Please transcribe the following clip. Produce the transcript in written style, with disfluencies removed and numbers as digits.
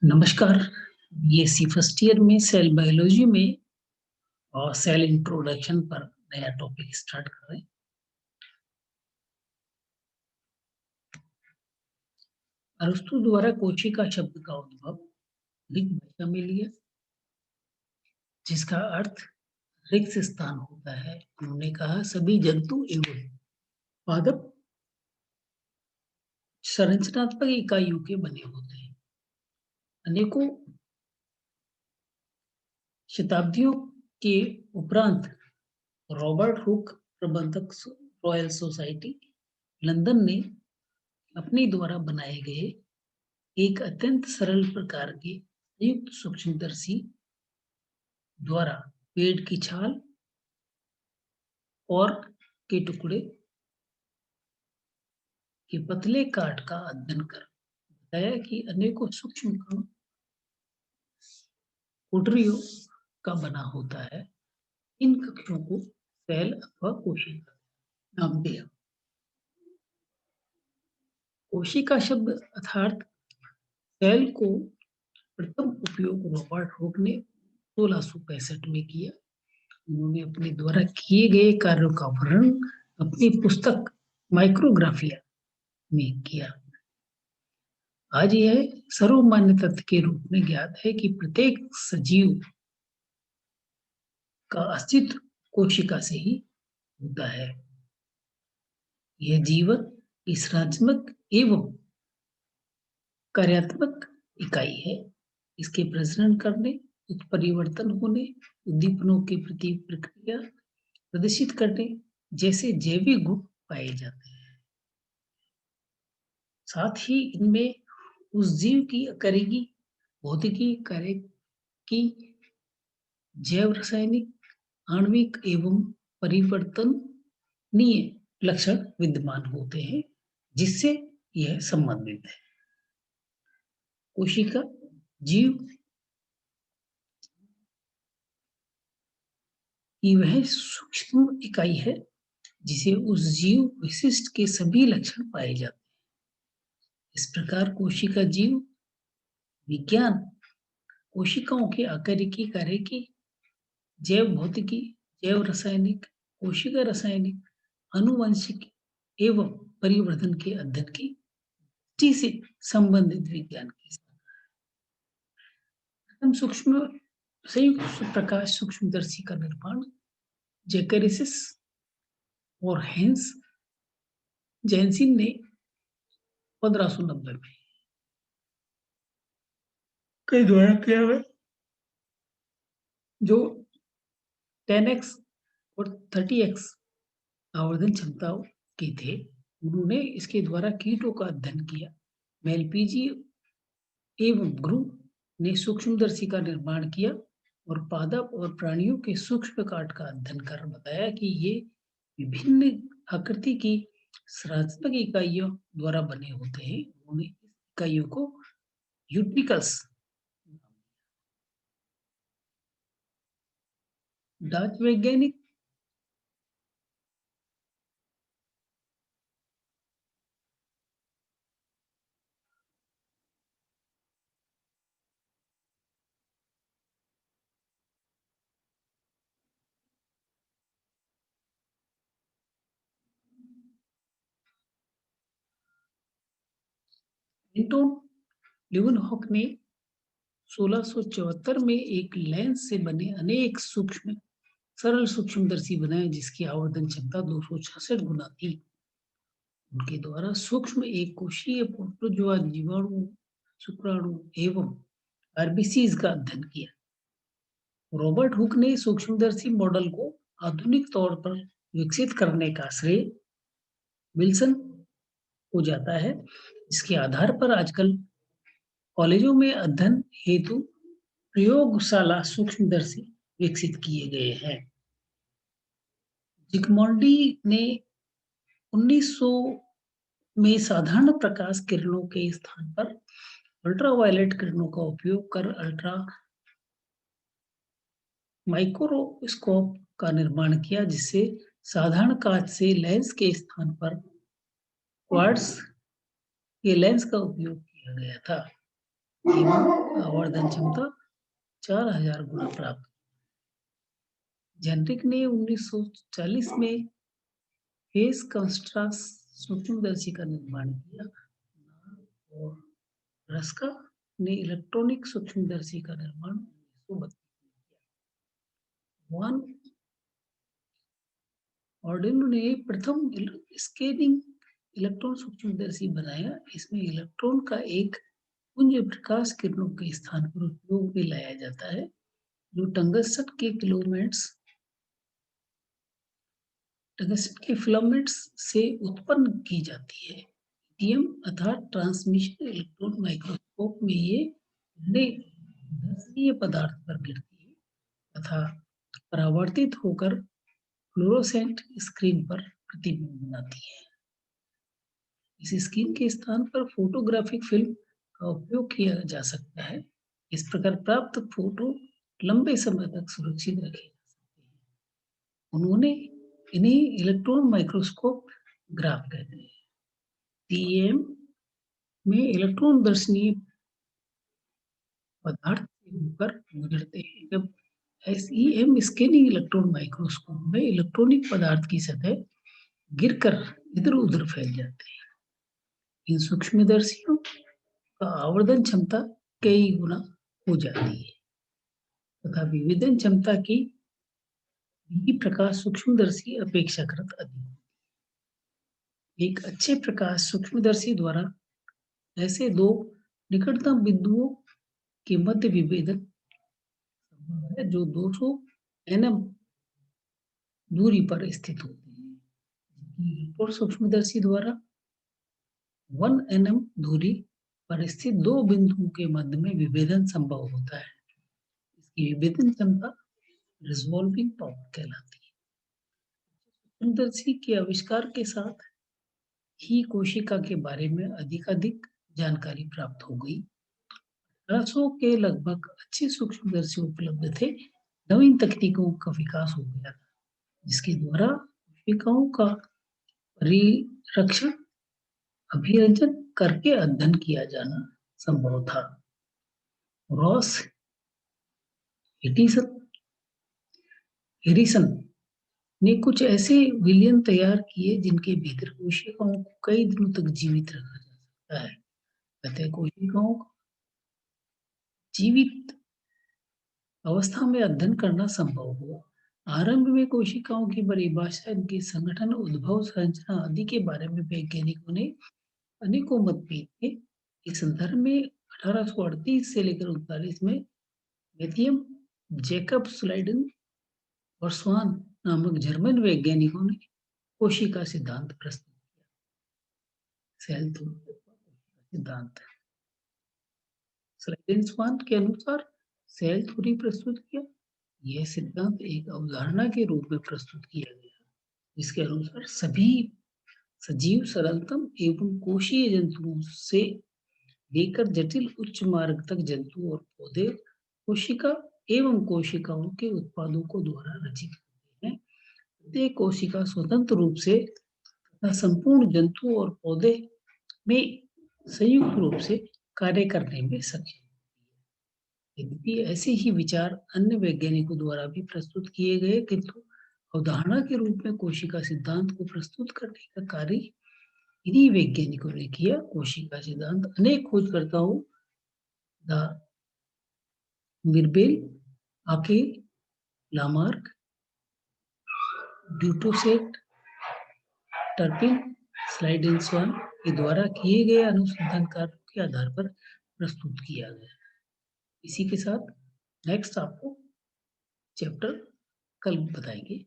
नमस्कार। BSc first year में cell biology में और सेल इंट्रोडक्शन पर नया टॉपिक स्टार्ट कर रहे हैं। अरस्तु द्वारा कोशिका शब्द का उद्भव ग्रीक भाषा में लिया, जिसका अर्थ रिक्त स्थान होता है। उन्होंने कहा सभी जंतु एवं पादप संरचनात्मक इकाइयों के बने होते हैं। अनेकों शताब्दियों के उपरांत रॉबर्ट हुक, प्रबंधक रॉयल सोसाइटी लंदन ने अपने द्वारा बनाए गए एक अत्यंत सरल प्रकार के संयुक्त सूक्ष्मदर्शी द्वारा पेड़ की छाल और के टुकड़े के पतले काट का अध्ययन कर बताया कि अनेकों सूक्ष्म कण कोठरियों का बना होता है। इन कक्षों को सेल अथवा कोशिका नाम दिया। कोशिका शब्द अर्थात सेल को प्रथम उपयोग रॉबर्ट हुक ने 1665 में किया। उन्होंने अपने द्वारा किए गए कार्यों का वर्णन अपनी पुस्तक माइक्रोग्राफिया में किया। आज यह सर्वमान्य तथ्य के रूप में ज्ञात है कि प्रत्येक सजीव का अस्तित्व कोशिका से ही होता है। यह जीवन की संरचनात्मक एवं कार्यात्मक इकाई है। इसके प्रजनन करने, उत्परिवर्तन होने, उद्दीपनों के प्रति प्रक्रिया प्रदर्शित करने जैसे जैविक गुण पाए जाते हैं। साथ ही इनमें उस जीव की करेगी भौतिकी, कार्य की जैव रासायनिक, आणविक एवं परिवर्तनीय लक्षण विद्यमान होते हैं, जिससे यह संबंधित है। कोशिका जीव की वह सूक्ष्म इकाई है जिसे उस जीव विशिष्ट के सभी लक्षण पाए जाते हैं। इस प्रकार कोशिका जीव विज्ञान कोशिकाओं के आकारिकी, कार्यकी, जैव भौतिकी, जैव रासायनिक, कोशिका रासायनिक, आनुवंशिक एवं परिवर्तन के अध्ययन की दृष्टि से संबंधित विज्ञान की प्रथम सूक्ष्म संयुक्त प्रकाश सूक्ष्मदर्शी का निर्माण जैकरिसिस और हेंस जैनसिन ने 1590 में के द्वारा किया गया, जो 10x और 30x आवर्धन क्षमता के थे। उन्होंने इसके द्वारा कीटों का अध्ययन किया। मेलपीजी एवं ग्रू ने सूक्ष्मदर्शी का निर्माण किया और पादप और प्राणियों के सूक्ष्म काट का अध्ययन कर बताया कि ये विभिन्न आकृति की संरचनात्मक इकाइयों द्वारा बने होते हैं। उन्होंने इस इकाइयों को यूट्रिकल्स डाच वैज्ञानिक एंटोन ल्यूवेनहॉक ने 1674 में एक लेंस से बने अनेक सूक्ष्म सरल सूक्ष्मदर्शी बनाए, जिसकी आवर्धन क्षमता 266 गुना थी। उनके द्वारा सूक्ष्म एक कोशीय प्रोटोजोआ, जीवाणु, शुक्राणु एवं आरबीसीज का अध्ययन किया। रॉबर्ट हुक ने सूक्ष्मदर्शी मॉडल को आधुनिक तौर पर विकसित करने का श्रेय विल्सन हो जाता है। इसके आधार पर आजकल कॉलेजों में अध्ययन हेतु प्रयोगशाला सूक्ष्मदर्शी विकसित किए गए हैं। जिग्मोंडी ने 1900 में साधारण प्रकाश किरणों के स्थान पर अल्ट्रावायलेट किरणों का उपयोग कर अल्ट्रा माइक्रोस्कोप का निर्माण किया, जिससे साधारण कांच से लेंस के स्थान पर क्वार्ट्ज के लेंस का उपयोग किया गया था। एवं आवर्धन क्षमता 4000 गुना प्राप्त। जेनरिक ने 1940 में फेस कंट्रास्ट सूक्ष्मदर्शी का निर्माण किया और रस्का ने इलेक्ट्रॉनिक सूक्ष्मदर्शी का निर्माण 1932 में किया। वन ऑर्डिनो ने प्रथम स्कैनिंग इलेक्ट्रॉन सूक्ष्मदर्शी बनाया। इसमें इलेक्ट्रॉन का एक पुंज प्रकाश किरणों के स्थान पर उपयोग में लाया जाता है, जो टंगस्टन के फिलामेंट्स से उत्पन्न की जाती है। टीएम अर्थात ट्रांसमिशन इलेक्ट्रॉन माइक्रोस्कोप में ये दर्शनीय पदार्थ पर गिरती है तथा परावर्तित होकर फ्लोरोसेंट स्क्रीन पर प्रतिबिंब बनाती है। इस स्क्रीन के स्थान पर फोटोग्राफिक फिल्म का उपयोग किया जा सकता है। इस प्रकार प्राप्त फोटो लंबे समय तक सुरक्षित रखे जा सकते हैं। उन्होंने इन्हें इलेक्ट्रॉन माइक्रोस्कोप ग्राफ कहते हैं। टीएम में इलेक्ट्रॉन दर्शनीय पदार्थ से होकर गुजरते हैं। जब एसईएम स्कैनिंग इलेक्ट्रॉन माइक्रोस्कोप में इलेक्ट्रॉनिक पदार्थ की सतह गिरकर इधर उधर फैल जाते हैं। इन सूक्ष्मदर्शियों का आवर्धन क्षमता कई गुना हो जाती है तथा विभेदन क्षमता की भी प्रकाश सूक्ष्मदर्शी अपेक्षाकृत अधिक। एक अच्छे प्रकाश सूक्ष्मदर्शी द्वारा ऐसे दो निकटतम बिंदुओं के मध्य विभेदन संभव है जो 200 एनएम दूरी पर स्थित होते हैं। और सूक्ष्मदर्शी द्वारा 1 एनएम दूरी पर स्थित दो बिंदुओं के मध्य में विभेदन संभव होता है। इसकी विभेदन क्षमता रिजॉल्विंग पावर कहलाती है। सूक्ष्मदर्शी के आविष्कार के साथ ही कोशिका के बारे में अधिकाधिक जानकारी प्राप्त हो गई। 1800 के लगभग अच्छे सूक्ष्मदर्शी उपलब्ध थे। नवीन तकनीकों का विकास हो गया था, जिसके द्वारा कोशिकाओं का परिरक्षण अभिरंजन करके अध्ययन किया जाना संभव था। रॉस हेरिसन ने कुछ ऐसे विलयन तैयार किए जिनके भीतर कोशिकाओं को कई दिनों तक जीवित रखा जा सकता है। अतः कोशिकाओं को जीवित अवस्था में अध्ययन करना संभव हुआ। आरंभ में कोशिकाओं की परिभाषा, इनके संगठन, उद्भव, संरचना आदि के बारे में वैज्ञानिकों ने अनेकों मतभेद थे। इस संदर्भ में 1838 से लेकर 39 में मैथियम जैकब स्लाइडन और स्वान नामक जर्मन वैज्ञानिकों ने कोशिका सिद्धांत प्रस्तुत किया। सेल थ्योरी सिद्धांत स्लाइडन स्वान के अनुसार सेल थ्योरी प्रस्तुत किया। यह सिद्धांत एक अवधारणा के रूप में प्रस्तुत किया गया, जिसके अनुसार सभी सजीव सरलतम एवं कोशीय जंतुओं से लेकर जटिल उच्च मार्ग तक जंतु और पौधे कोशिका एवं कोशिकाओं के उत्पादों को द्वारा रचित होते हैं। प्रत्येक कोशिका स्वतंत्र रूप से तथा संपूर्ण जंतु और पौधे में संयुक्त रूप से कार्य करने में सक्षम है। यद्यपि ऐसे ही विचार अन्य वैज्ञानिकों द्वारा भी प्रस्तुत किए गए, किंतु अवधारणा के रूप में कोशिका सिद्धांत को प्रस्तुत करने का कार्य इन्हीं वैज्ञानिकों ने किया। कोशिका सिद्धांत अनेक खोजकर्ताओं मिर्बेल, आके, लामार्क, ड्यूटोसेट, टर्पिन, स्लाइडन स्वान के द्वारा किए गए अनुसंधान कार्यों के आधार पर प्रस्तुत किया गया। इसी के साथ नेक्स्ट आपको चैप्टर कल बताएंगे।